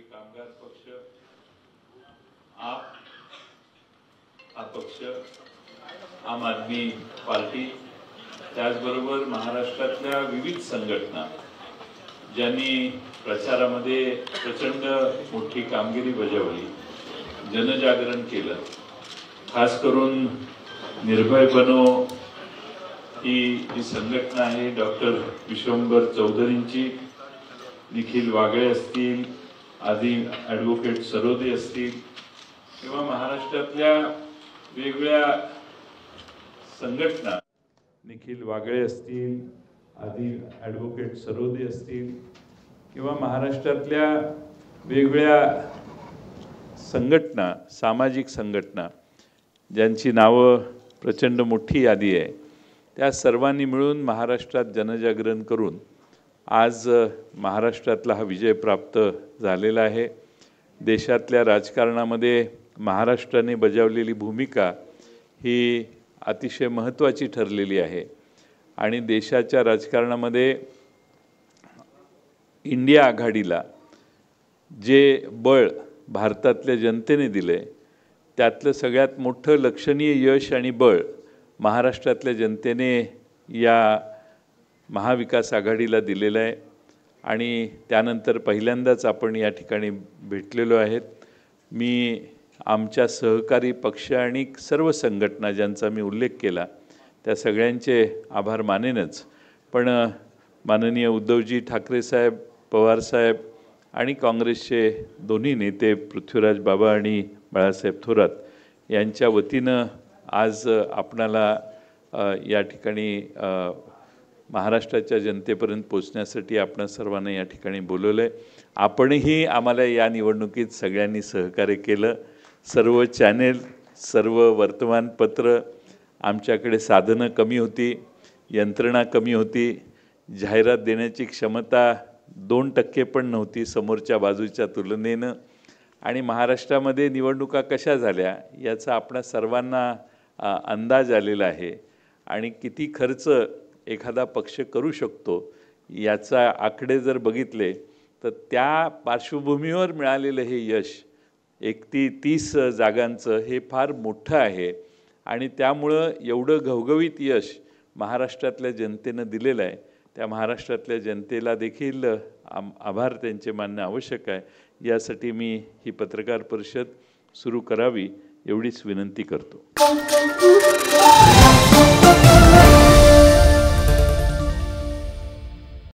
राष्ट्रवादी कामगार पक्ष, आप अपक्ष, आम आदमी पार्टी, त्याचबरोबर महाराष्ट्रातल्या विविध संघटना ज्यांनी प्रचारामध्ये प्रचंड मोठी कामगिरी बजावली, जनजागरण केलं। खास करून निर्भय बनो ही जी संघटना आहे डॉक्टर विश्वंभर चौधरींची, निखिल वागळे असतील, आदी ॲडव्होकेट सरोदे असतील किंवा महाराष्ट्रातल्या वेगवेगळ्या संघटना, निखिल वागळे असतील, आदी ॲडव्होकेट सरोदे असतील किंवा महाराष्ट्रातल्या वेगवेगळ्या संघटना, सामाजिक संघटना ज्यांची नावं प्रचंड मोठी यादी आहे, त्या सर्वांनी मिळून महाराष्ट्रात जनजागरण करून आज महाराष्ट्रातला हा विजय प्राप्त झालेला आहे। देशातल्या राजकारणामध्ये महाराष्ट्राने बजावलेली भूमिका ही अतिशय महत्त्वाची ठरलेली आहे आणि देशाच्या राजकारणामध्ये इंडिया आघाडीला जे बळ भारतातल्या जनतेने दिले त्यातलं सगळ्यात मोठं लक्षणीय यश आणि बळ महाराष्ट्रातल्या जनतेने या महाविकास आघाडीला दिलेलं आहे आणि त्यानंतर पहिल्यांदाच आपण या ठिकाणी भेटलेलो आहेत। मी आमच्या सहकारी पक्ष आणि सर्व संघटना ज्यांचा मी उल्लेख केला त्या सगळ्यांचे आभार मानेनच, पण माननीय उद्धवजी ठाकरे साहेब, पवार साहेब आणि काँग्रेसचे दोन्ही नेते पृथ्वीराज बाबा आणि बाळासाहेब थोरात यांच्या वतीनं आज आपणाला या ठिकाणी महाराष्ट्राच्या जनतेपर्यंत पोहोचण्यासाठी आपण सर्वांना या ठिकाणी बोलवलं आहे। आपणही आम्हाला या निवडणुकीत सगळ्यांनी सहकार्य केलं। सर्व चॅनेल, सर्व वर्तमानपत्र, आमच्याकडे साधनं कमी होती, यंत्रणा कमी होती, जाहिरात देण्याची क्षमता 2% पण नव्हती समोरच्या बाजूच्या तुलनेनं, आणि महाराष्ट्रामध्ये निवडणुका कशा झाल्या याचा आपणा सर्वांना अंदाज आलेला आहे आणि किती खर्च एखादा पक्ष करू शकतो याचा आकडे जर बघितले तर त्या पार्श्वभूमीवर मिळालेलं हे यश 31 जागांचं हे फार मोठं आहे आणि त्यामुळं एवढं घवघवीत यश महाराष्ट्रातल्या जनतेनं दिलेलं आहे। त्या महाराष्ट्रातल्या जनतेला देखील आभार त्यांचे मानणं आवश्यक आहे। यासाठी मी ही पत्रकार परिषद सुरू करावी एवढीच विनंती करतो।